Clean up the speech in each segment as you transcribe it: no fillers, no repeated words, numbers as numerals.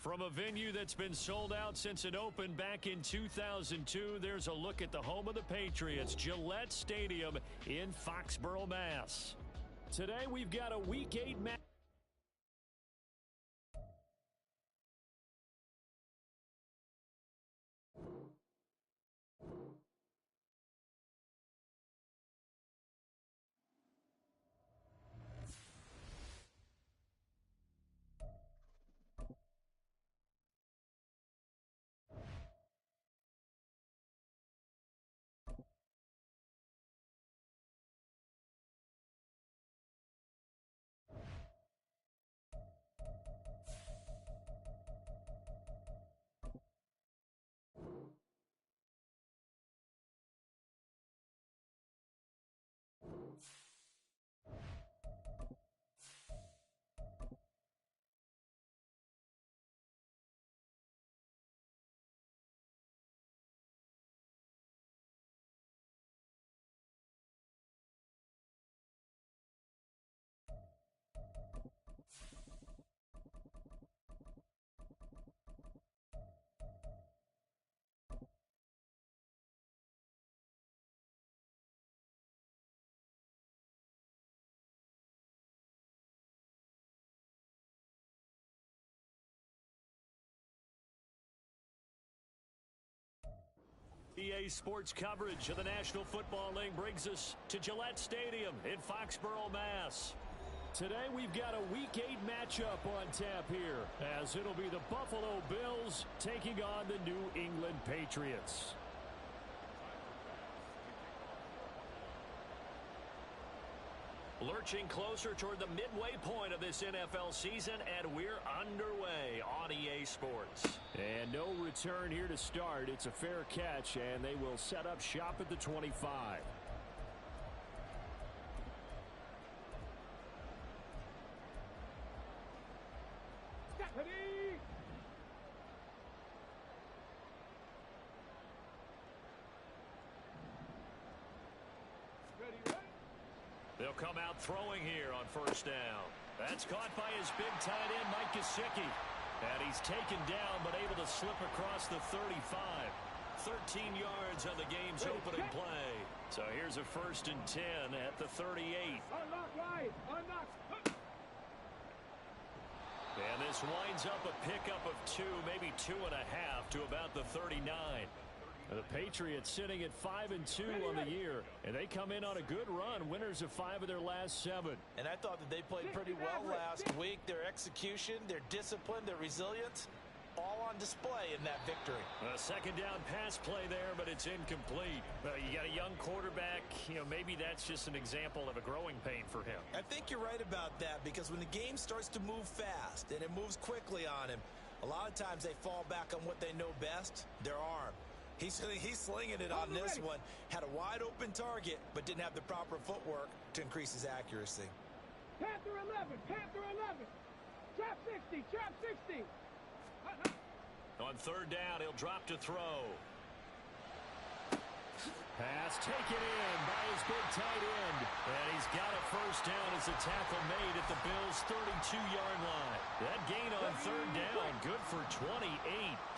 From a venue that's been sold out since it opened back in 2002, there's a look at the home of the Patriots, Gillette Stadium in Foxborough, Mass. Today we've got a Week 8 match. EA Sports coverage of the National Football League brings us to Gillette Stadium in Foxborough, Mass. Today we've got a Week 8 matchup on tap here, as it'll be the Buffalo Bills taking on the New England Patriots. Lurching closer toward the midway point of this NFL season, and we're underway on EA Sports. And no return here to start. It's a fair catch, and they will set up shop at the 25. They'll come out throwing here on first down. That's caught by his big tight end, Mike Gesicki. And he's taken down, but able to slip across the 35. 13 yards on the game's opening play. So here's a 1st and 10 at the 38. Unlock wide. Unlock. And this winds up a pickup of 2, maybe 2.5 to about the 39. The Patriots sitting at 5-2 on the year, and they come in on a good run, winners of 5 of their last 7. And I thought that they played pretty well last week. Their execution, their discipline, their resilience, all on display in that victory. A 2nd down pass play there, but it's incomplete. You got a young quarterback. Maybe that's just an example of a growing pain for him. I think you're right about that, because when the game starts to move fast and it moves quickly on him, a lot of times they fall back on what they know best, their arm. He's slinging it on this one. Had a wide open target, but didn't have the proper footwork to increase his accuracy. Panther 11, Panther 11. Trap 60, trap 60. On 3rd down, he'll drop to throw. Pass taken in by his big tight end. And he's got a 1st down as a tackle made at the Bills' 32-yard line. That gain on 3rd down, good for 28.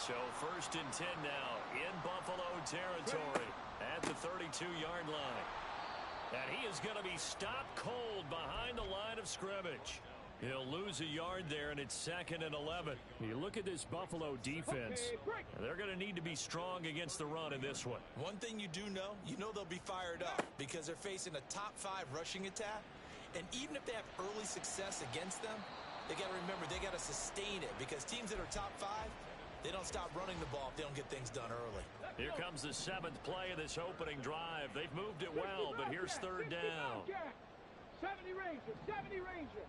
So 1st and 10 now in Buffalo territory at the 32-yard line. And he is going to be stopped cold behind the line of scrimmage. He'll lose a yard there, and it's 2nd and 11. You look at this Buffalo defense. They're going to need to be strong against the run in this one. One thing you do know, they'll be fired up because they're facing a top 5 rushing attack. And even if they have early success against them, they got to remember they got to sustain it, because teams that are top 5, they don't stop running the ball if they don't get things done early. Here comes the 7th play of this opening drive. They've moved it well, but here's 3rd down. 70 Ranger, 70 Ranger.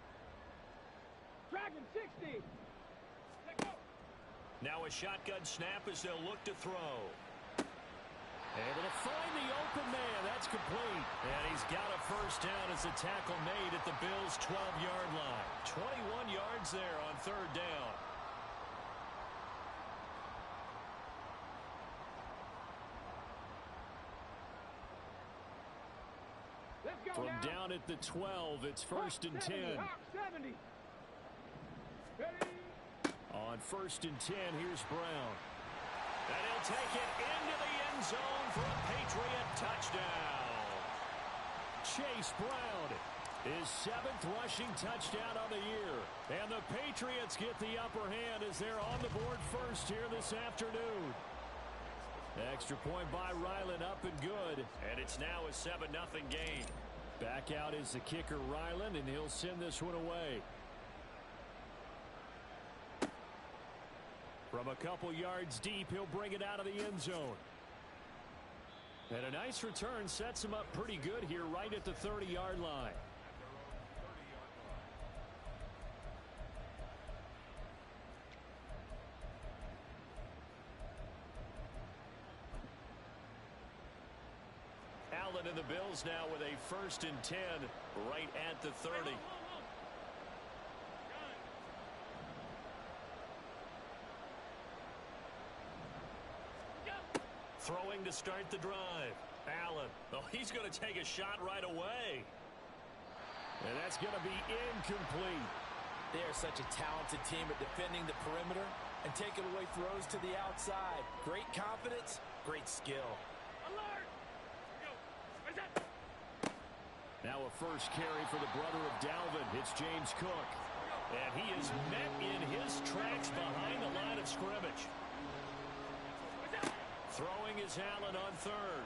Dragon 60. Now a shotgun snap as they'll look to throw. Able to find the open man. That's complete. And he's got a 1st down as the tackle made at the Bills' 12-yard line. 21 yards there on 3rd down. From down at the 12, it's 1st and 10. On On 1st and 10, here's Brown. And he'll take it into the end zone for a Patriot touchdown. Chase Brown, his 7th rushing touchdown of the year. And the Patriots get the upper hand as they're on the board first here this afternoon. Extra point by Ryland, up and good. And it's now a 7-0 game. Back out is the kicker, Ryland, and he'll send this one away. From a couple yards deep, he'll bring it out of the end zone. And a nice return sets him up pretty good here right at the 30-yard line. Allen and the Bills now with a 1st and 10 right at the 30. Throwing to start the drive. Allen. Oh, he's going to take a shot right away. And that's going to be incomplete. They are such a talented team at defending the perimeter and taking away throws to the outside. Great confidence, great skill. Alert! Now a first carry for the brother of Dalvin. It's James Cook. And he is met in his tracks behind the line of scrimmage. Throwing is Allen on 3rd.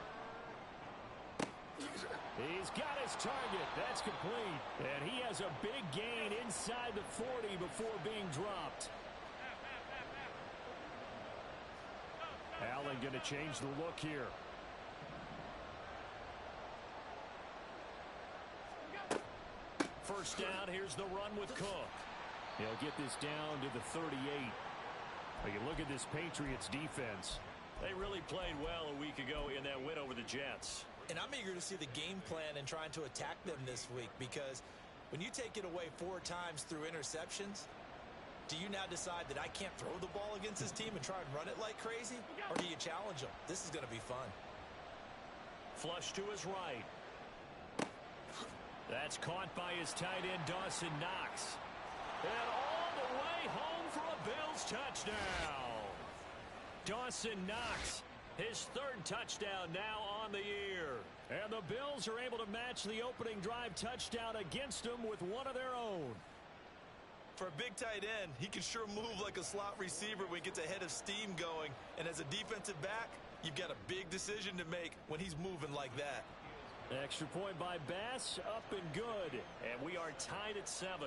He's got his target. That's complete. And he has a big gain inside the 40 before being dropped. Allen going to change the look here. First down, here's the run with Cook. He'll get this down to the 38. Now you look at this Patriots defense. They really played well a week ago in that win over the Jets. And I'm eager to see the game plan and trying to attack them this week, because when you take it away 4 times through interceptions, do you now decide that I can't throw the ball against this team and try and run it like crazy? Or do you challenge them? This is going to be fun. Flush to his right. That's caught by his tight end, Dawson Knox. And all the way home for a Bills touchdown. Dawson Knox, his 3rd touchdown now on the year. And the Bills are able to match the opening drive touchdown against them with one of their own. For a big tight end, he can sure move like a slot receiver when he gets a head of steam going. And as a defensive back, you've got a big decision to make when he's moving like that. Extra point by Bass, up and good. And we are tied at 7.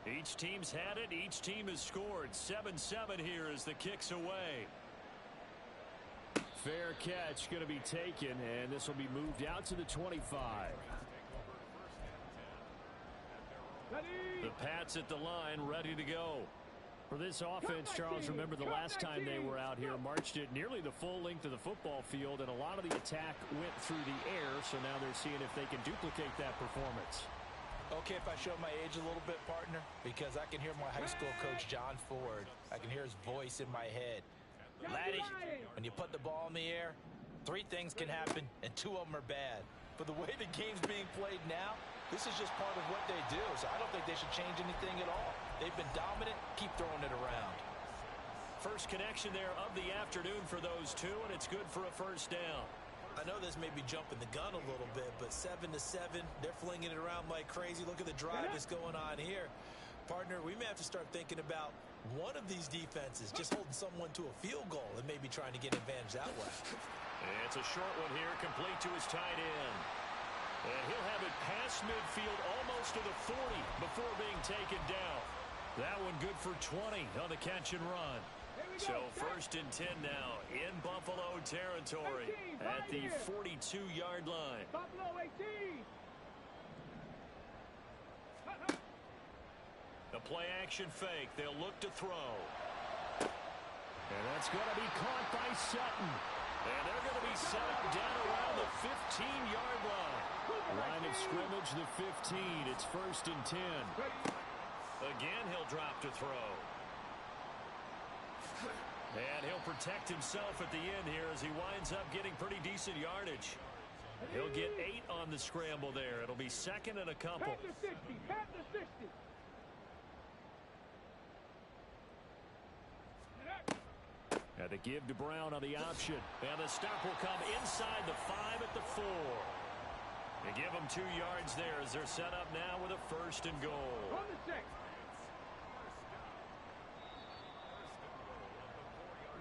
Each team's had it. Each team has scored. 7-7 here as the kick's away. Fair catch going to be taken, and this will be moved out to the 25. The Pats at the line, ready to go. For this offense, Charles, remember the last time they were out here, marched it nearly the full length of the football field, and a lot of the attack went through the air, so now they're seeing if they can duplicate that performance. Okay, if I show my age a little bit, partner, because I can hear my high school coach, John Ford. I can hear his voice in my head. Laddie, when you put the ball in the air, 3 things can happen, and 2 of them are bad. But the way the game's being played now, this is just part of what they do, so I don't think they should change anything at all. They've been dominant. Keep throwing it around. First connection there of the afternoon for those 2, and it's good for a first down. I know this may be jumping the gun a little bit, but 7-7, they're flinging it around like crazy. Look at the drive that's going on here. Partner, we may have to start thinking about one of these defenses just holding someone to a field goal and maybe trying to get advantage that way. It's a short one here, complete to his tight end. And he'll have it past midfield almost to the 40 before being taken down. That one good for 20 on the catch and run. So 1st and 10 now in Buffalo territory at the 42-yard line. Buffalo 18. The play action fake. They'll look to throw. And that's going to be caught by Sutton. And they're going to be set up down around the 15-yard line. Line of scrimmage, the 15. It's 1st and 10. Again, he'll drop to throw. And he'll protect himself at the end here as he winds up getting pretty decent yardage. He'll get 8 on the scramble there. It'll be second and a couple. Pat the 60. Pat the 60. And the give to Brown on the option. And the stop will come inside the 5 at the 4. They give them 2 yards there as they're set up now with a first and goal. On the 6.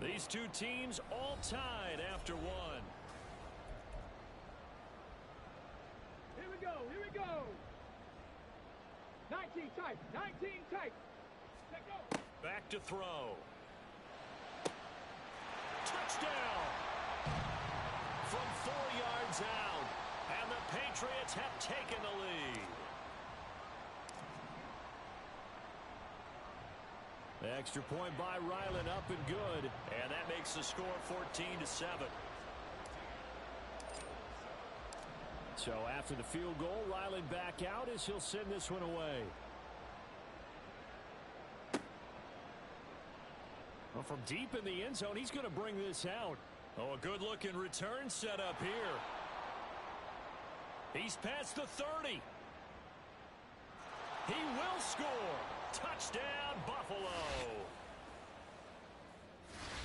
These two teams all tied after 1. Here we go. Here we go. 19 tight. 19 tight. Let go. Back to throw. Touchdown. From 4 yards out. And the Patriots have taken the lead. The extra point by Ryland up and good. And that makes the score 14-7. So after the field goal, Ryland back out as he'll send this one away. Well, from deep in the end zone, he's going to bring this out. Oh, a good-looking return set up here. He's past the 30. He will score. Touchdown, Buffalo.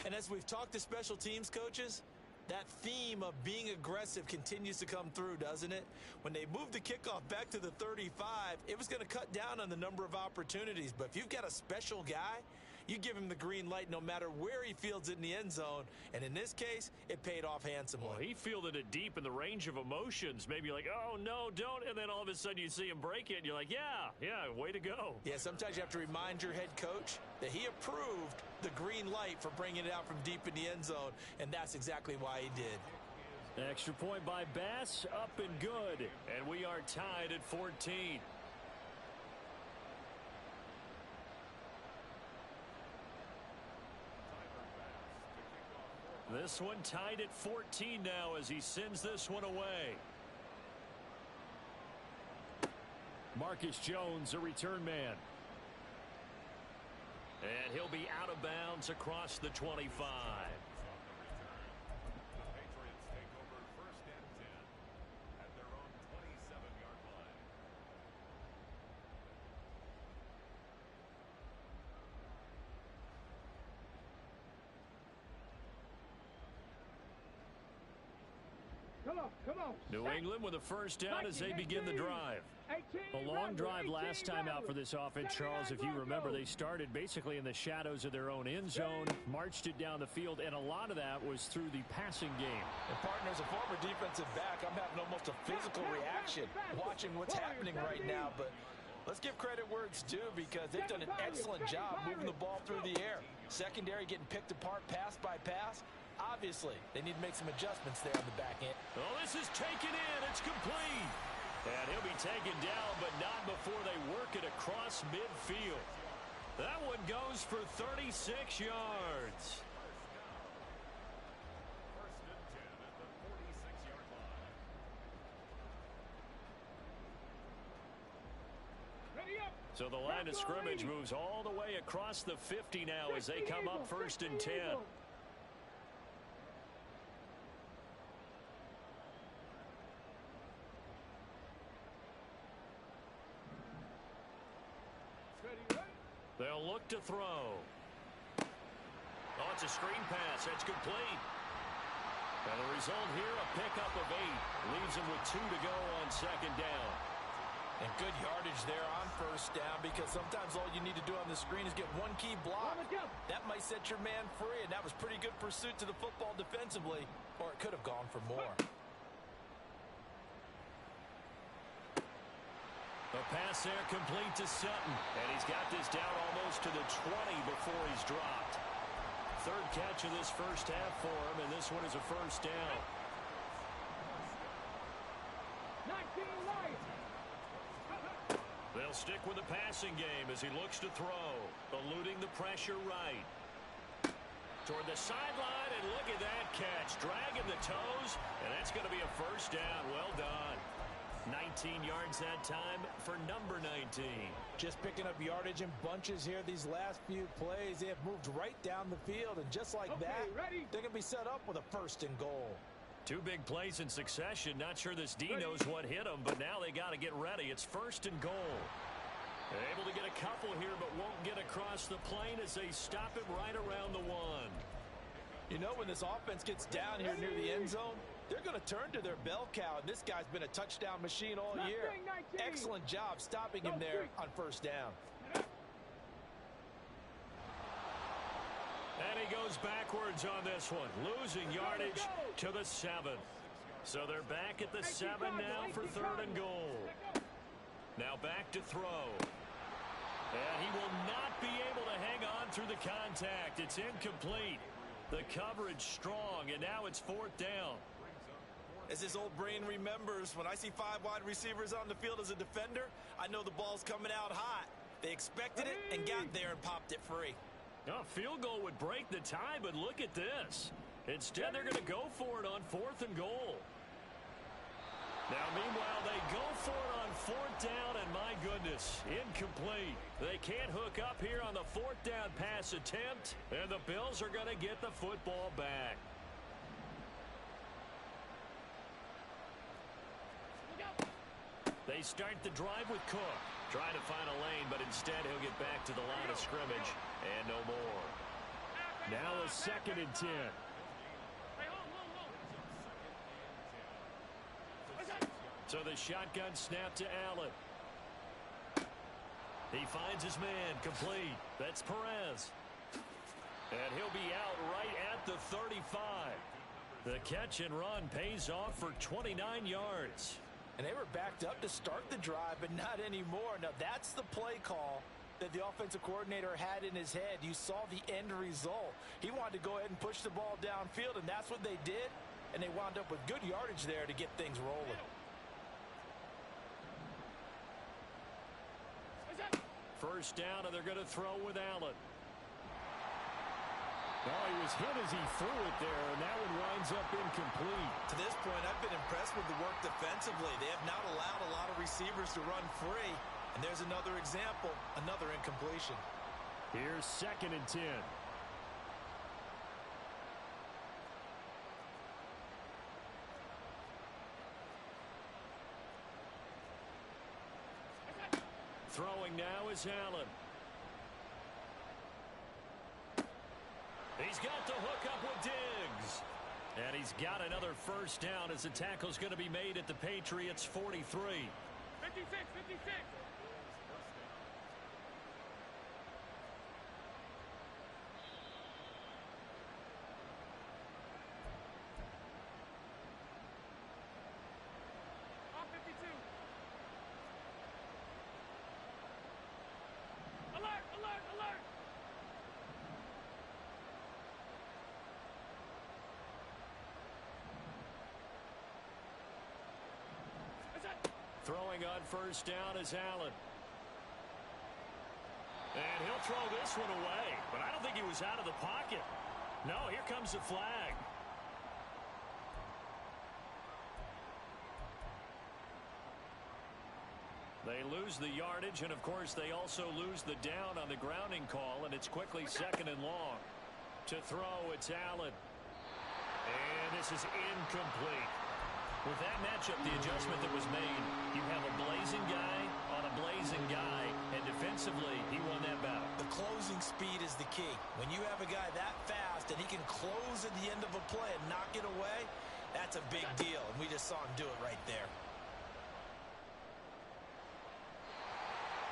And as we've talked to special teams coaches, that theme of being aggressive continues to come through, doesn't it? When they moved the kickoff back to the 35, it was going to cut down on the number of opportunities. But if you've got a special guy, you give him the green light no matter where he fields it in the end zone. And in this case, it paid off handsomely. Well, he fielded it deep in the range of emotions. Maybe like, oh, no, don't. And then all of a sudden you see him break it, and you're like, yeah, way to go. Yeah, sometimes you have to remind your head coach that he approved the green light for bringing it out from deep in the end zone, and that's exactly why he did. Extra point by Bass, up and good. And we are tied at 14. This one tied at 14 now as he sends this one away. Marcus Jones, a return man. And he'll be out of bounds across the 25. Come on. New England with a first down as they begin the drive. 18, A long drive 18, last time out for this offense, Charles. If you remember, they started basically in the shadows of their own end zone, marched it down the field, and a lot of that was through the passing game. And partner, as a former defensive back, I'm having almost a physical reaction watching what's happening right now. But let's give credit where it's due because they've done an excellent job moving the ball through the air. Secondary getting picked apart pass by pass. Obviously, they need to make some adjustments there on the back end. Oh, this is taken in. It's complete. And he'll be taken down, but not before they work it across midfield. That one goes for 36 yards. So the line of scrimmage moves all the way across the 50 now as they come up first and 10. They'll look to throw. Oh, it's a screen pass. That's complete. And the result here, a pickup of 8. Leaves them with 2 to go on second down. And good yardage there on first down because sometimes all you need to do on the screen is get one key block. That might set your man free, and that was pretty good pursuit to the football defensively, or it could have gone for more. The pass there complete to Sutton. And he's got this down almost to the 20 before he's dropped. Third catch of this first half for him, and this one is a first down. 19 Lions. They'll stick with the passing game as he looks to throw. Eluding the pressure right. Toward the sideline, and look at that catch. Dragging the toes, and that's going to be a first down. Well done. 19 yards that time for number 19. Just picking up yardage in bunches here these last few plays. They have moved right down the field, and just like that, they're going to be set up with a first and goal. Two big plays in succession. Not sure this D knows what hit him, but now they got to get ready. It's 1st and goal. Able to get a couple here, but won't get across the plane as they stop him right around the 1. You know, when this offense gets down here near the end zone, they're going to turn to their bell cow, and this guy's been a touchdown machine all year. Excellent job stopping him there on 1st down. And he goes backwards on this one, losing yardage to the 7. So they're back at the 7 now for 3rd and goal. Now back to throw. And he will not be able to hang on through the contact. It's incomplete. The coverage strong, and now it's 4th down. As his old brain remembers, when I see 5 wide receivers on the field as a defender, I know the ball's coming out hot. They expected it and got there and popped it free. A field goal would break the tie, but look at this. Instead, they're going to go for it on 4th and goal. Now, meanwhile, they go for it on 4th down, and my goodness, incomplete. They can't hook up here on the 4th down pass attempt, and the Bills are going to get the football back. They start the drive with Cook. Trying to find a lane, but instead he'll get back to the line of scrimmage, and no more. Now a 2nd and 10. So the shotgun snap to Allen. He finds his man, complete. That's Perez. And he'll be out right at the 35. The catch and run pays off for 29 yards. And they were backed up to start the drive, but not anymore. Now, that's the play call that the offensive coordinator had in his head. You saw the end result. He wanted to go ahead and push the ball downfield, and that's what they did. And they wound up with good yardage there to get things rolling. First down, and they're going to throw with Allen. Oh, he was hit as he threw it there, and that one winds up incomplete. To this point, I've been impressed with the work defensively. They have not allowed a lot of receivers to run free. And there's another example, another incompletion. Here's 2nd and 10. Throwing now is Allen. He's got the hook up with Diggs. And he's got another first down as the tackle's going to be made at the Patriots 43. 56, 56. Off 52. Alert, alert, alert. Throwing on first down is Allen. And he'll throw this one away. But I don't think he was out of the pocket. No, here comes the flag. They lose the yardage, and of course they also lose the down on the grounding call, and it's quickly 2nd and long. To throw, it's Allen. And this is incomplete. With that matchup, the adjustment that was made, you have a blazing guy on a blazing guy, and defensively, he won that battle. The closing speed is the key. When you have a guy that fast and he can close at the end of a play and knock it away, that's a big deal, and we just saw him do it right there.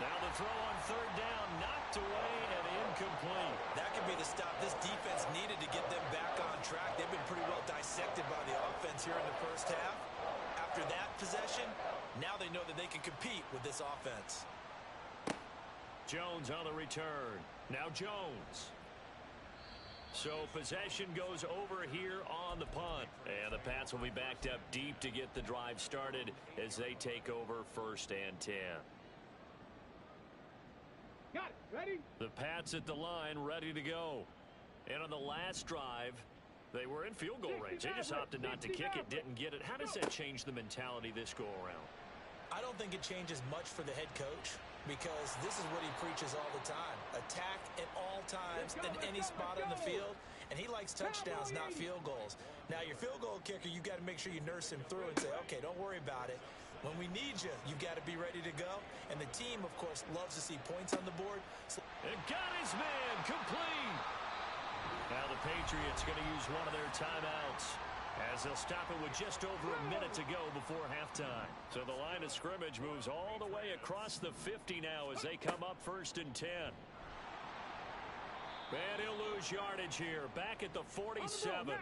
Now the throw on 3rd down, knocked away and incomplete. That could be the stop this defense needed to get them back on track. They've been pretty well dissected by the offense here in the first half. After that possession, now they know that they can compete with this offense. Jones on the return. Now Jones. So possession goes over here on the punt. And the Pats will be backed up deep to get the drive started as they take over 1st and 10. Got it. Ready? The Pats at the line, ready to go. And on the last drive, they were in field goal range. They just opted not to kick it, didn't get it. How does that change the mentality this go around? I don't think it changes much for the head coach because this is what he preaches all the time. Attack at all times in any spot on the field. and he likes touchdowns, not field goals. Now, your field goal kicker, you've got to make sure you nurse him through and say, okay, don't worry about it. When we need you, you've got to be ready to go. And the team, of course, loves to see points on the board. And got his man complete. Now the Patriots going to use one of their timeouts, as they'll stop it with just over a minute to go before halftime. So the line of scrimmage moves all the way across the 50 now as they come up 1st and 10. And he'll lose yardage here, back at the 47.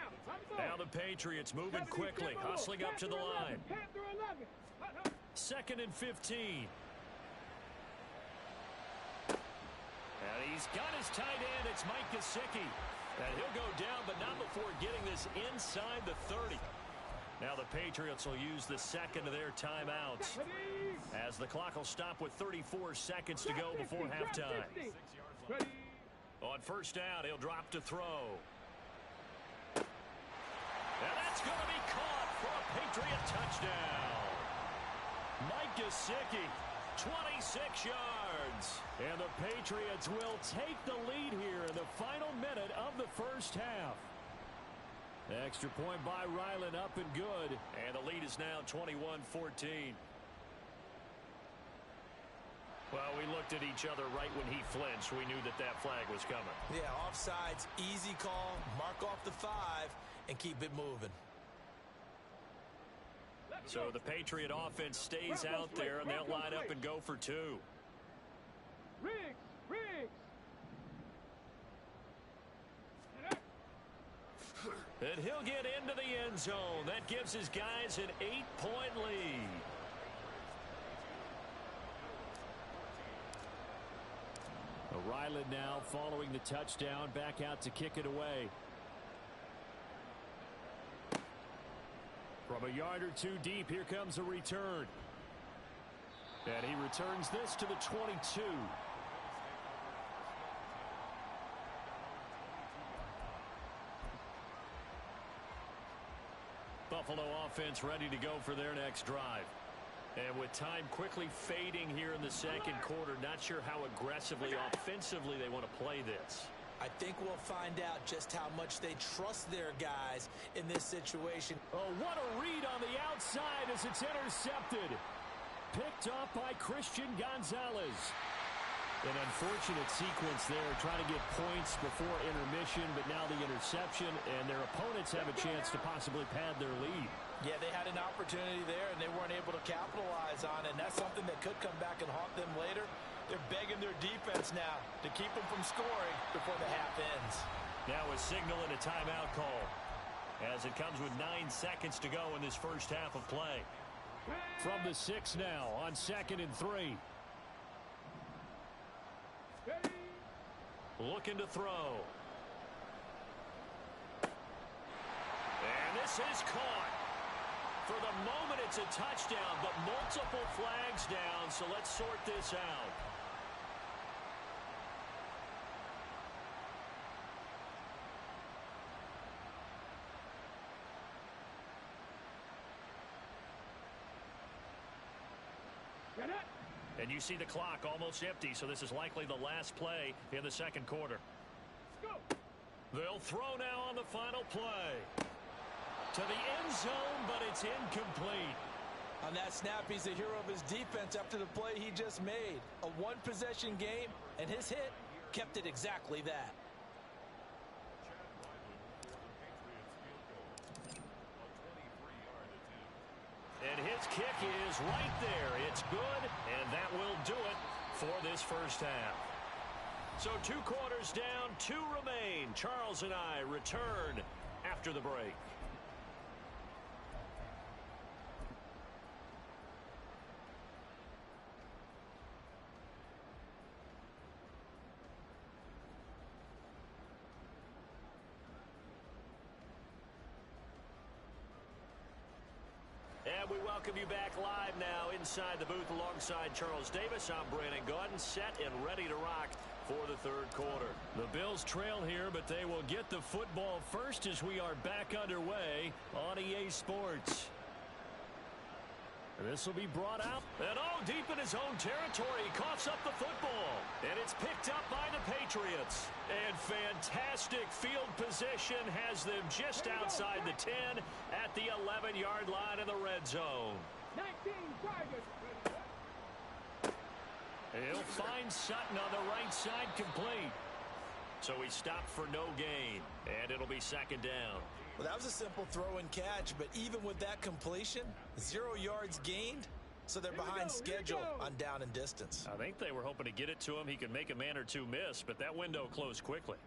Now the Patriots moving quickly, hustling up to the line. 2nd and 15. And he's got his tight end. It's Mike Gesicki. And he'll go down, but not before getting this inside the 30. Now the Patriots will use the second of their timeouts, as the clock will stop with 34 seconds to go before halftime. On 1st down, he'll drop to throw. And that's going to be caught for a Patriot touchdown. Mike Gesicki, 26 yards. And the Patriots will take the lead here in the final minute of the 1st half. Extra point by Ryland, up and good. And the lead is now 21-14. Well, we looked at each other right when he flinched. We knew that that flag was coming. Yeah, offsides, easy call, mark off the 5, and keep it moving. So the Patriot offense stays out there, and they'll line up and go for 2. Riggs. And he'll get into the end zone. That gives his guys an 8-point lead. Ryland now following the touchdown, back out to kick it away. From a yard or 2 deep, here comes a return. And he returns this to the 22. Buffalo offense ready to go for their next drive. And with time quickly fading here in the 2nd quarter, not sure how aggressively, offensively they want to play this. I think we'll find out just how much they trust their guys in this situation. Oh, what a read on the outside as it's intercepted. Picked off by Christian Gonzalez. An unfortunate sequence there, trying to get points before intermission, but now the interception, and their opponents have a chance to possibly pad their lead. Yeah, they had an opportunity there, and they weren't able to capitalize on it, and that's something that could come back and haunt them later. They're begging their defense now to keep them from scoring before the half ends. Now a signal and a timeout call, as it comes with 9 seconds to go in this 1st half of play. From the 6 now on 2nd and 3. Looking to throw. And this is caught. For the moment, it's a touchdown, but multiple flags down, so let's sort this out. And you see the clock almost empty, so this is likely the last play in the 2nd quarter. They'll throw now on the final play. To the end zone, but it's incomplete. On that snap, he's the hero of his defense after the play he just made. A one-possession game, and his hit kept it exactly that. And his kick is right there. It's good, and that will do it for this 1st half. So 2 quarters down, 2 remain. Charles and I return after the break. And we welcome you back live now inside the booth alongside Charles Davis. I'm Brandon Gaudin, set and ready to rock for the 3rd quarter. The Bills trail here, but they will get the football first as we are back underway on EA Sports. This will be brought out. And deep in his own territory. He coughs up the football. And it's picked up by the Patriots. And fantastic field position has them just outside the 10 at the 11-yard line in the red zone. 19 Tigers. He'll find Sutton on the right side complete. So he stopped for no gain. And it'll be second down. Well, that was a simple throw and catch, but even with that completion, 0 yards gained, so they're behind schedule on down and distance. I think they were hoping to get it to him. He could make a man or two miss, but that window closed quickly.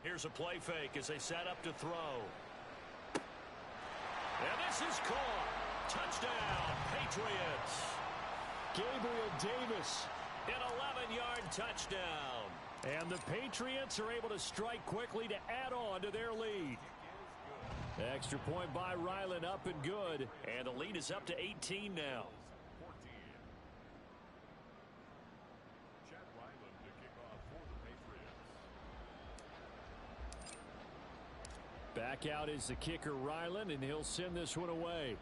Here's a play fake as they set up to throw. And this is caught. Touchdown, Patriots. Gabriel Davis, an 11-yard touchdown. And the Patriots are able to strike quickly to add on to their lead. Extra point by Ryland, up and good. And the lead is up to 18 now. Back out is the kicker, Ryland, and he'll send this one away.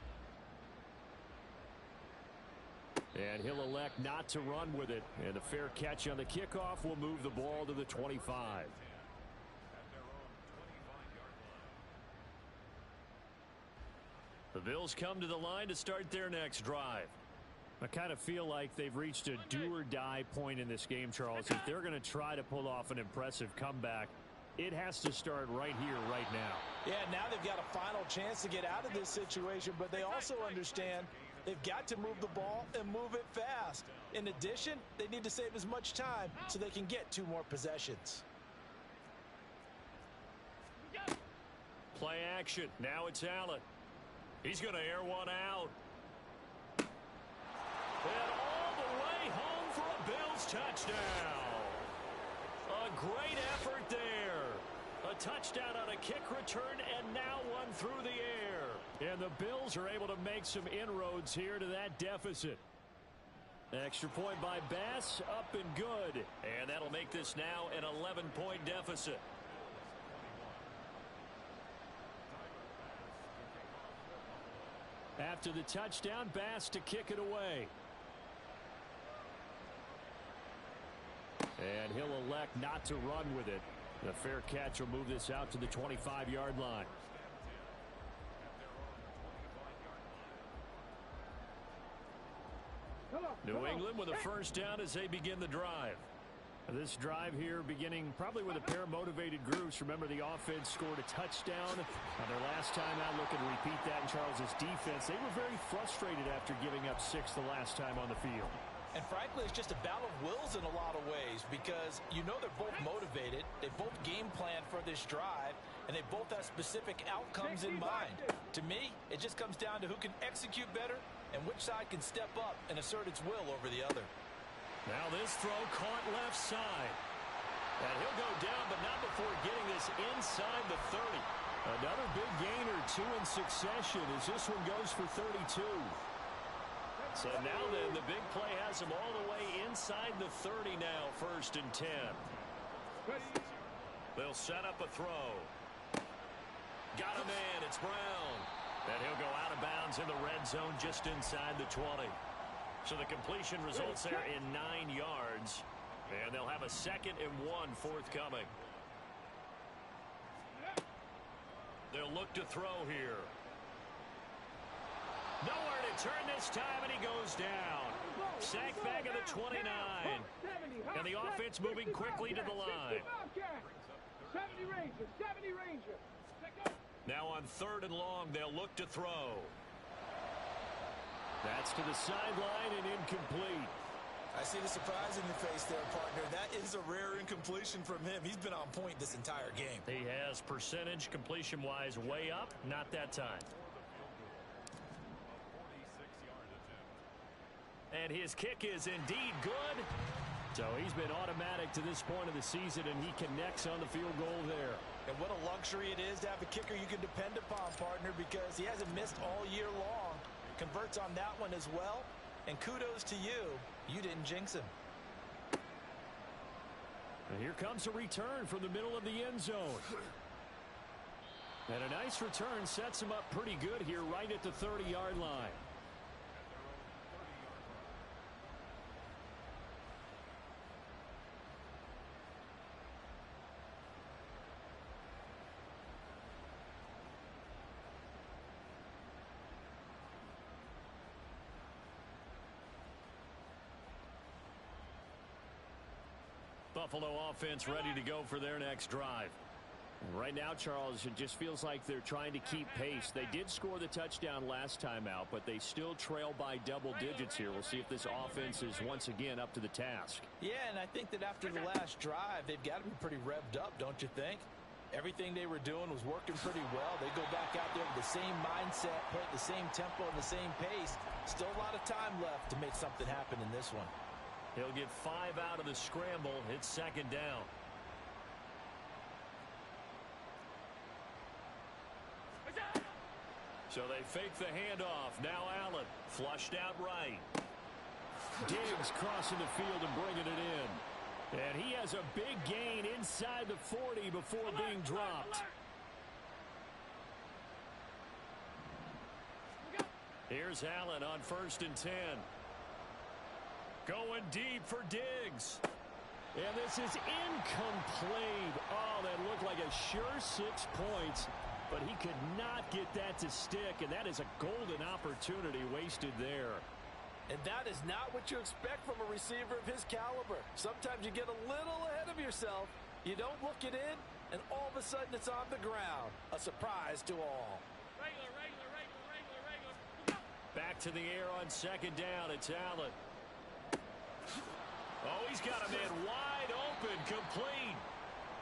And he'll elect not to run with it. And the fair catch on the kickoff will move the ball to the 25. The Bills come to the line to start their next drive. I kind of feel like they've reached a do-or-die point in this game, Charles. If they're going to try to pull off an impressive comeback, it has to start right here, right now. Yeah, now they've got a final chance to get out of this situation, but they also understand they've got to move the ball and move it fast. In addition, they need to save as much time so they can get 2 more possessions. Play action. Now it's Allen. He's going to air one out. And all the way home for a Bills touchdown. A great effort there. A touchdown on a kick return, and now one through the air. And the Bills are able to make some inroads here to that deficit. Extra point by Bass, up and good. And that'll make this now an 11-point deficit. After the touchdown, Bass to kick it away. And he'll elect not to run with it. The fair catch will move this out to the 25-yard line. New England with a first down as they begin the drive. This drive here beginning probably with a pair of motivated groups. Remember, the offense scored a touchdown on their last time out. Looking to repeat that in Charles's defense. They were very frustrated after giving up 6 the last time on the field. And frankly, it's just a battle of wills in a lot of ways because you know they're both motivated. They both game plan for this drive, and they both have specific outcomes in mind. To me, it just comes down to who can execute better and which side can step up and assert its will over the other. Now this throw caught left side. And he'll go down, but not before getting this inside the 30. Another big gain or 2 in succession as this one goes for 32. So now then, the big play has him all the way inside the 30 now, 1st and 10. They'll set up a throw. Got a man, it's Brown. And he'll go out of bounds in the red zone just inside the 20. So the completion results there in 9 yards. And they'll have a 2nd and 1 forthcoming. They'll look to throw here. Nowhere to turn this time, and he goes down. Sack back at the 29. And the offense moving quickly to the line. 70 Rangers, 70 Rangers. Now on 3rd and long, they'll look to throw. That's to the sideline and incomplete. I see the surprise in your face there, partner. That is a rare incompletion from him. He's been on point this entire game. He has percentage completion-wise way up. Not that time. And his kick is indeed good. So he's been automatic to this point of the season, and he connects on the field goal there. And what a luxury it is to have a kicker you can depend upon, partner, because he hasn't missed all year long. Converts on that one as well. And kudos to you. You didn't jinx him. And here comes a return from the middle of the end zone. And a nice return sets him up pretty good here right at the 30-yard line. Buffalo offense ready to go for their next drive. Right now, Charles, it just feels like they're trying to keep pace. They did score the touchdown last time out, but they still trail by double digits here. We'll see if this offense is once again up to the task. Yeah, and I think that after the last drive, they've got to be pretty revved up, don't you think? Everything they were doing was working pretty well. They go back out there with the same mindset, play at the same tempo and the same pace. Still a lot of time left to make something happen in this one. He'll get 5 out of the scramble. It's second down. So they fake the handoff. Now Allen flushed out right. Diggs crossing the field and bringing it in. And he has a big gain inside the 40 before being dropped. Here's Allen on 1st and 10. Going deep for Diggs. And this is incomplete. Oh, that looked like a sure 6 points. But he could not get that to stick, and that is a golden opportunity wasted there. And that is not what you expect from a receiver of his caliber. Sometimes you get a little ahead of yourself. You don't look it in, and all of a sudden it's on the ground. A surprise to all. Regular. Back to the air on 2nd down. It's Allen. Oh, he's got a man wide open, complete.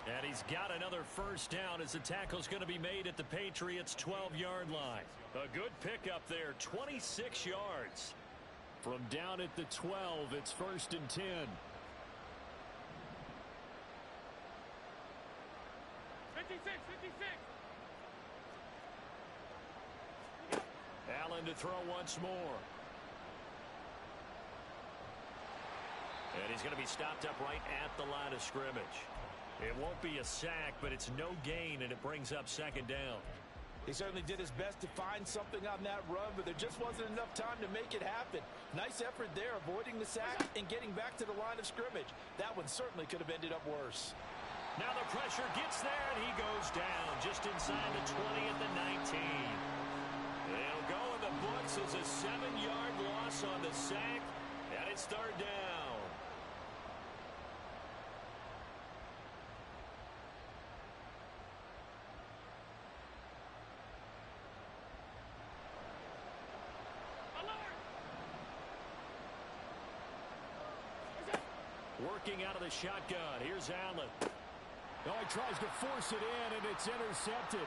And he's got another 1st down as the tackle's going to be made at the Patriots' 12-yard line. A good pickup there, 26 yards. From down at the 12, it's 1st and 10. Allen to throw once more. And he's going to be stopped up right at the line of scrimmage. It won't be a sack, but it's no gain, and it brings up 2nd down. He certainly did his best to find something on that run, but there just wasn't enough time to make it happen. Nice effort there, avoiding the sack and getting back to the line of scrimmage. That one certainly could have ended up worse. Now the pressure gets there, and he goes down just inside the 20 at the 19. It'll go in the books as a 7-yard loss on the sack, and it's 3rd down. Working out of the shotgun. Here's Allen. Oh, he tries to force it in, and it's intercepted.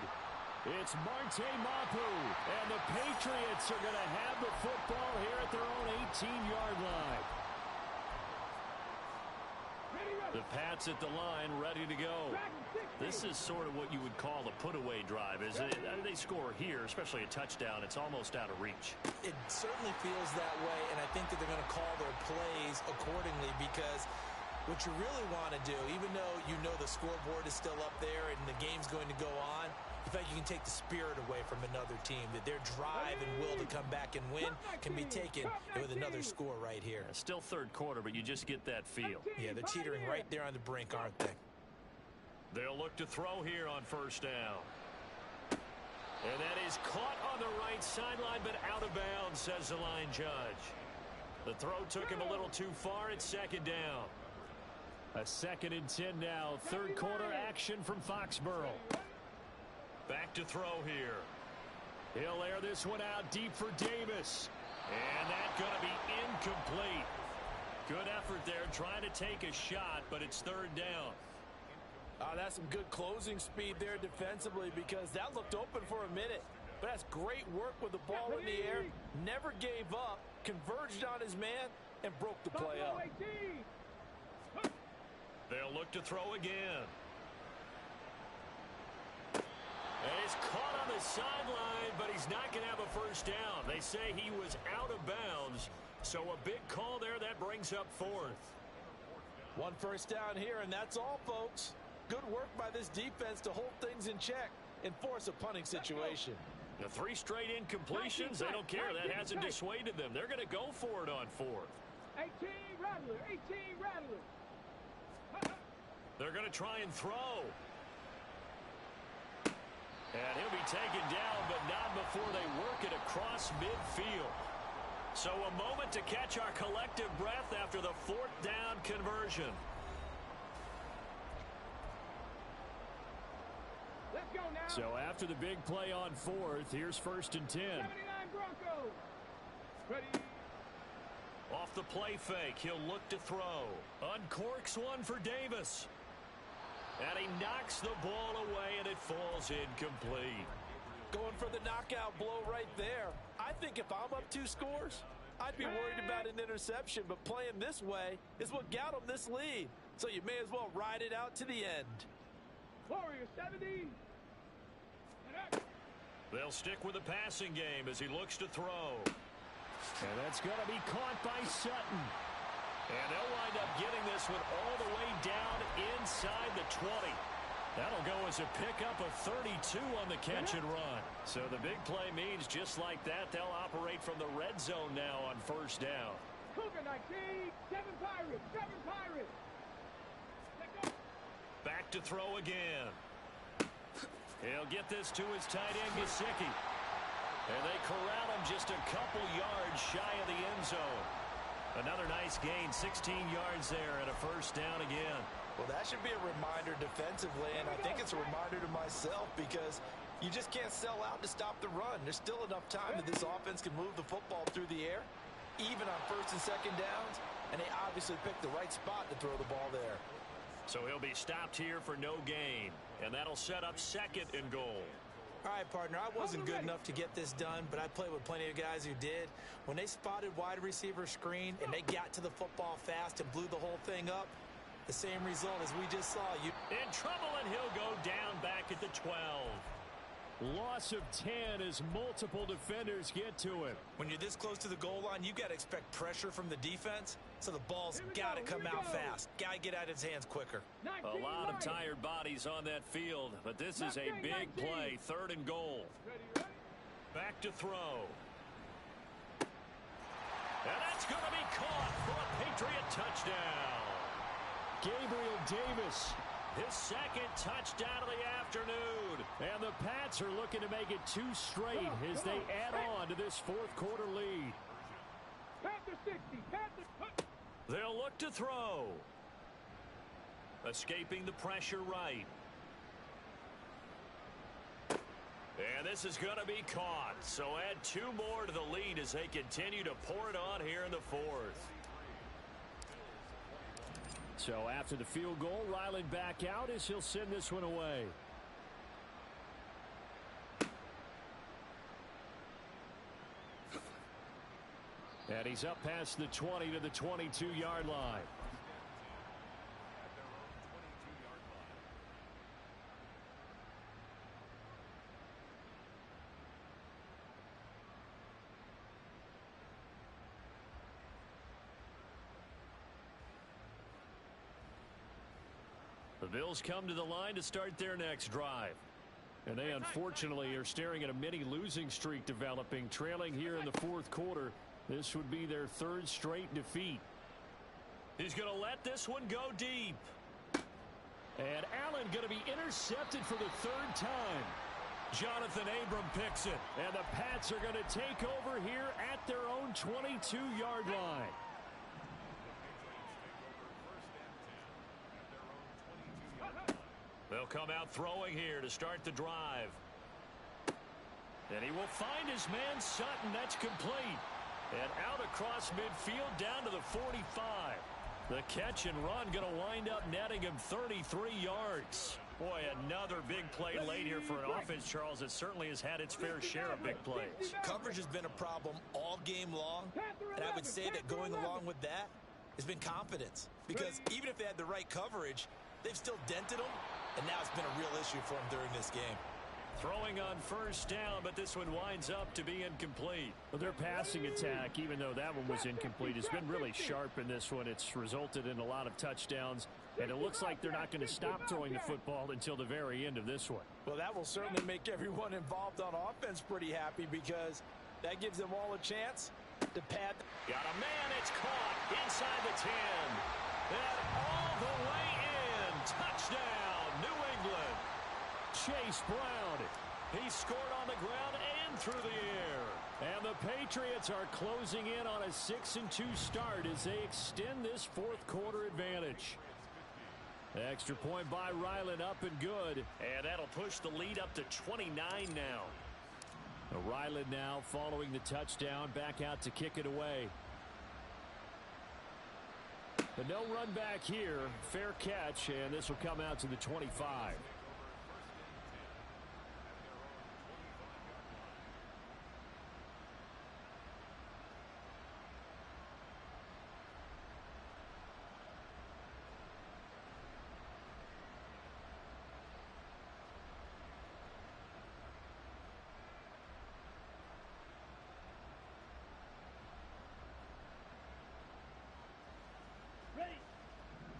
It's Marte Mapu, and the Patriots are going to have the football here at their own 18-yard line. The Pats at the line, ready to go. This is sort of what you would call a put-away drive, isn't it? They score here, especially a touchdown. It's almost out of reach. It certainly feels that way, and I think that they're going to call their plays accordingly because what you really want to do, even though you know the scoreboard is still up there and the game's going to go on, in fact, you can take the spirit away from another team, that their drive and will to come back and win can be taken with another score right here. Yeah, still 3rd quarter, but you just get that feel. Yeah, they're teetering right there on the brink, aren't they? They'll look to throw here on 1st down. And that is caught on the right sideline, but out of bounds, says the line judge. The throw took him a little too far. It's 2nd down. A 2nd and 10 now. 3rd quarter action from Foxborough. Back to throw here. He'll air this one out deep for Davis. And that's going to be incomplete. Good effort there trying to take a shot, but it's 3rd down. That's some good closing speed there defensively because that looked open for a minute. But that's great work with the ball in the air. Never gave up, converged on his man, and broke the play up. They'll look to throw again. And he's caught on the sideline, but he's not going to have a 1st down. They say he was out of bounds, so a big call there that brings up 4th. 1 1st down here, and that's all, folks. Good work by this defense to hold things in check. and force a punting situation. The 3 straight incompletions, they don't care. That hasn't dissuaded them. They're going to go for it on 4th. 18 Rattler, 18 Rattler. They're going to try and throw. And he'll be taken down, but not before they work it across midfield. So a moment to catch our collective breath after the 4th down conversion. Let's go now. So after the big play on 4th, here's 1st and 10. 79 Broncos. Ready. Off the play fake, he'll look to throw. Uncorks one for Davis. And he knocks the ball away, and it falls incomplete. Going for the knockout blow right there. I think if I'm up 2 scores, I'd be worried about an interception, but playing this way is what got him this lead. So you may as well ride it out to the end. Warriors 70. They'll stick with the passing game as he looks to throw. And that's going to be caught by Sutton. And they'll wind up getting this one all the way down inside the 20. That'll go as a pickup of 32 on the catch and run. So the big play means just like that, they'll operate from the red zone now on 1st down. Cougar 19, 7 Pirates, 7 Pirates. Let's go. Back to throw again. He'll get this to his tight end, Gesicki. And they corral him just a couple yards shy of the end zone. Another nice gain, 16 yards there, and a 1st down again. Well, that should be a reminder defensively, and I think it's a reminder to myself because you just can't sell out to stop the run. There's still enough time that this offense can move the football through the air, even on 1st and 2nd downs, and they obviously picked the right spot to throw the ball there. So he'll be stopped here for no gain, and that'll set up 2nd and goal. All right, partner, I wasn't good enough to get this done, but I played with plenty of guys who did. When they spotted wide receiver screen and they got to the football fast and blew the whole thing up, the same result as we just saw. In trouble, and he'll go down back at the 12. Loss of 10 as multiple defenders get to him. When you're this close to the goal line, you got to expect pressure from the defense, so the ball's got to come out fast. Got to get out of his hands quicker. A lot of tired bodies on that field, but this is a big play, 3rd and goal. Back to throw. And that's going to be caught for a Patriot touchdown. Gabriel Davis. His 2nd touchdown of the afternoon. And the Pats are looking to make it 2 straight as they add on to this 4th quarter lead. Panther 60, Panther. They'll look to throw. Escaping the pressure right. And this is going to be caught. So add 2 more to the lead as they continue to pour it on here in the 4th. So after the field goal, Ryland back out as he'll send this one away. And he's up past the 20 to the 22-yard line. The Bills come to the line to start their next drive. And they unfortunately are staring at a mini losing streak developing, trailing here in the 4th quarter. This would be their 3rd straight defeat. He's going to let this one go deep. And Allen going to be intercepted for the 3rd time. Jonathan Abram picks it. And the Pats are going to take over here at their own 22-yard line. They'll come out throwing here to start the drive. And he will find his man Sutton. That's complete. And out across midfield down to the 45. The catch and run going to wind up netting him 33 yards. Boy, another big play late here for an offense, Charles, that certainly has had its fair share of big plays. Coverage has been a problem all game long, and I would say that going along with that has been confidence. Because even if they had the right coverage, they've still dented them, and now it's been a real issue for them during this game. Throwing on 1st down, but this one winds up to be incomplete. Well, their passing attack, even though that one was incomplete, has been really sharp in this one. It's resulted in a lot of touchdowns And it looks like they're not going to stop throwing the football until the very end of this one. Well, that will certainly make everyone involved on offense pretty happy because that gives them all a chance to pad. Got a man, it's caught inside the 10. And all the way in. Touchdown, New England. Chase Brown. He scored on the ground and through the air. And the Patriots are closing in on a 6-2 start as they extend this fourth quarter advantage. Extra point by Ryland, up and good. And that'll push the lead up to 29 now. Ryland now following the touchdown, back out to kick it away. But no run back here. Fair catch, and this will come out to the 25.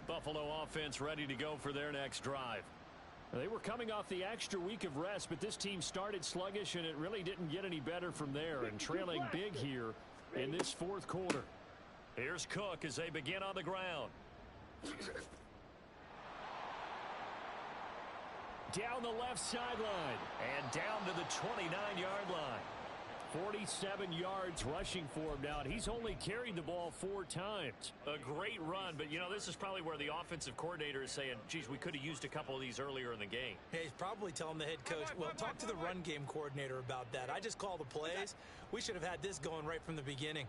Buffalo offense ready to go for their next drive. They were coming off the extra week of rest, but this team started sluggish, and it really didn't get any better from there, and trailing big here in this fourth quarter. Here's Cook as they begin on the ground. Down the left sideline. And down to the 29-yard line. 47 yards rushing for him now, and he's only carried the ball 4 times. A great run, but, you know, this is probably where the offensive coordinator is saying, geez, we could have used a couple of these earlier in the game. Yeah, he's probably telling the head coach, well, talk to the run game coordinator about that. I just call the plays. We should have had this going right from the beginning.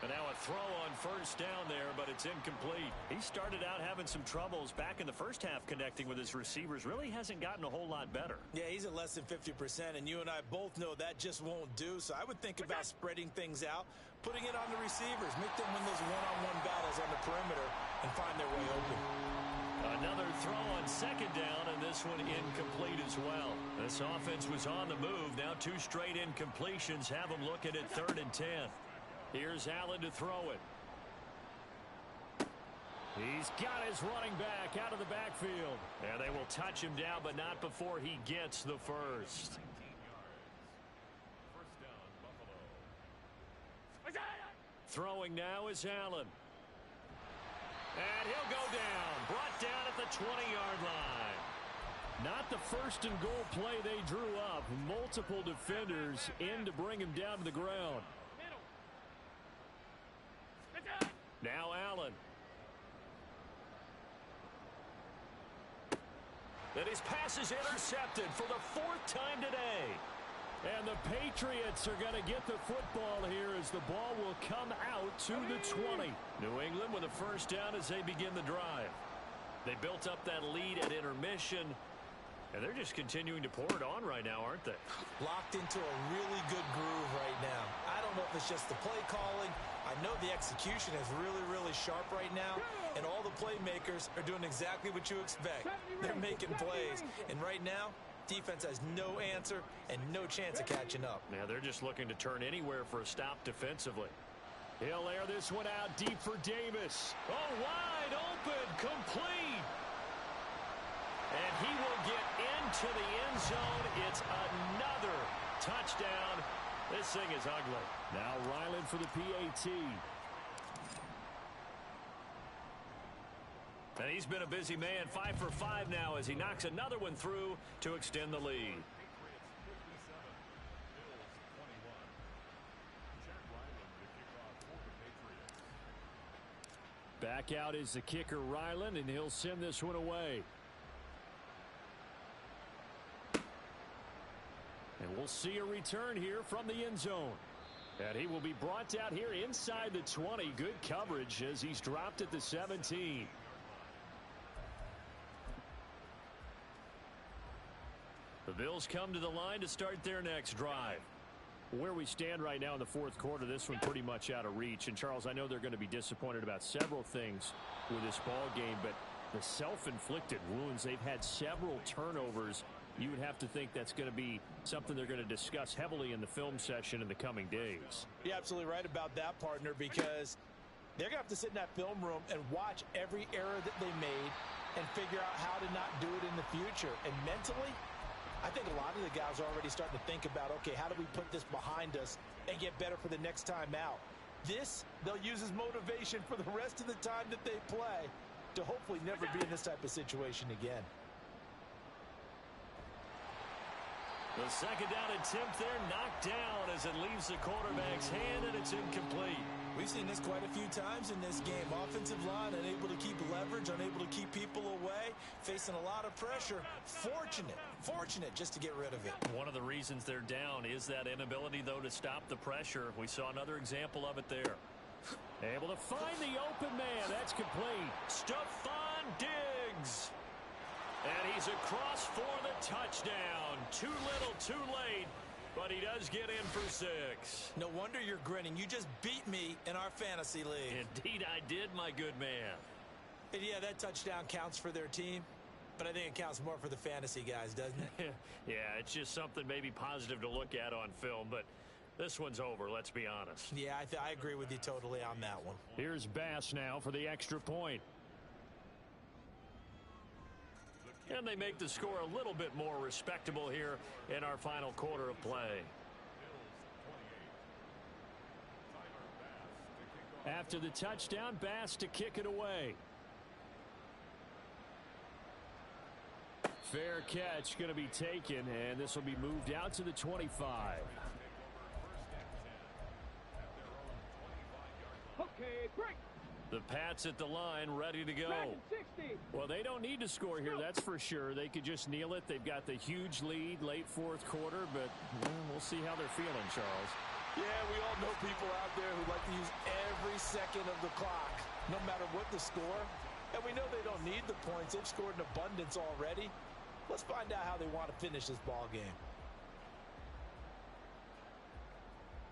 And now a throw on first down there, but it's incomplete. He started out having some troubles back in the first half connecting with his receivers. Really hasn't gotten a whole lot better. Yeah, he's at less than 50%, and you and I both know that just won't do. So I would think about spreading things out, putting it on the receivers, make them win those one-on-one battles on the perimeter, and find their way open. Another throw on second down, and this one incomplete as well. This offense was on the move. Now 2 straight incompletions have them looking at 3rd and 10. Here's Allen to throw it. He's got his running back out of the backfield. And they will touch him down, but not before he gets the first. Throwing now is Allen. And he'll go down. Brought down at the 20-yard line. Not the first and goal play they drew up. Multiple defenders in to bring him down to the ground. Now Allen. And his pass is intercepted for the 4th time today. And the Patriots are going to get the football here as the ball will come out to the 20. New England with a first down as they begin the drive. They built up that lead at intermission, and they're just continuing to pour it on right now, aren't they? Locked into a really good groove right now. I don't know if it's just the play calling. I know the execution is really, really sharp right now, and all the playmakers are doing exactly what you expect. They're making plays, and right now, defense has no answer and no chance of catching up. Yeah, they're just looking to turn anywhere for a stop defensively. He'll air this one out deep for Davis. Oh, wide open, complete. And he will get into the end zone. It's another touchdown. This thing is ugly. Now Ryland for the PAT. And he's been a busy man. 5 for 5 now as he knocks another one through to extend the lead. Back out is the kicker Ryland, and he'll send this one away. And we'll see a return here from the end zone. And he will be brought down here inside the 20. Good coverage as he's dropped at the 17. The Bills come to the line to start their next drive. Where we stand right now in the fourth quarter, this one pretty much out of reach. And, Charles, I know they're going to be disappointed about several things with this ball game, but the self-inflicted wounds, they've had several turnovers. You would have to think that's going to be something they're going to discuss heavily in the film session in the coming days. You're absolutely right about that, partner, because They're going to have to sit in that film room and watch every error that they made and figure out how to not do it in the future. And mentally, I think a lot of the guys are already starting to think about, okay, how do we put this behind us and get better for the next time out? This, they'll use as motivation for the rest of the time that they play to hopefully never be in this type of situation again. The second down attempt there knocked down as it leaves the quarterback's hand, and it's incomplete. We've seen this quite a few times in this game. Offensive line unable to keep leverage, unable to keep people away, facing a lot of pressure. Fortunate just to get rid of it. One of the reasons they're down is that inability, though, to stop the pressure. We saw another example of it there. Able to find the open man. That's complete. Stephon Diggs. And he's across for the touchdown. Too little, too late. But he does get in for 6. No wonder you're grinning. You just beat me in our fantasy league. Indeed I did, my good man. And yeah, that touchdown counts for their team, but I think it counts more for the fantasy guys, doesn't it? Yeah, it's just something maybe positive to look at on film, but this one's over, let's be honest. Yeah, I agree with you totally on that one. Here's Bass now for the extra point. And they make the score a little bit more respectable here in our final quarter of play. After the touchdown, Bass to kick it away. Fair catch going to be taken, and this will be moved out to the 25. Okay, break. The Pats at the line, ready to go. Well, they don't need to score here, that's for sure. They could just kneel it. They've got the huge lead late fourth quarter, but we'll see how they're feeling, Charles. Yeah, we all know people out there who like to use every second of the clock, no matter what the score. And we know they don't need the points. They've scored in abundance already. Let's find out how they want to finish this ball game.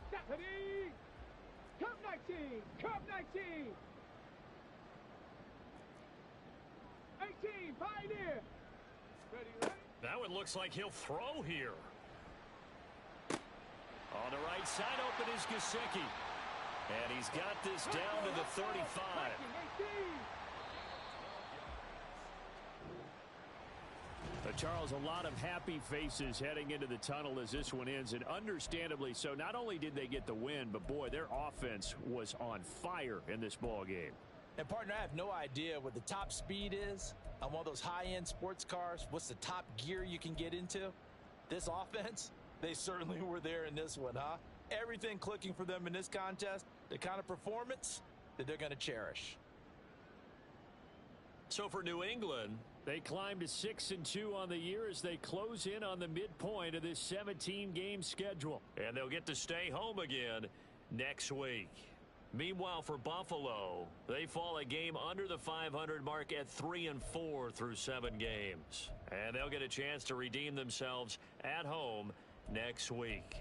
Stephanie! Cup 19! Cup 19! 18, Pioneer! Ready? That one looks like he'll throw here. On the right side, open is Gesicki. And he's got this down to the 35. Charles, a lot of happy faces heading into the tunnel as this one ends, and understandably so. Not only did they get the win, but boy, their offense was on fire in this ball game. And partner, I have no idea what the top speed is on one of those high-end sports cars. What's the top gear you can get into? This offense, they certainly were there in this one, huh? Everything clicking for them in this contest, the kind of performance that they're going to cherish. So for New England, they climbed to 6-2 on the year as they close in on the midpoint of this 17-game schedule. And they'll get to stay home again next week. Meanwhile, for Buffalo, they fall a game under the 500 mark at 3-4 through 7 games. And they'll get a chance to redeem themselves at home next week.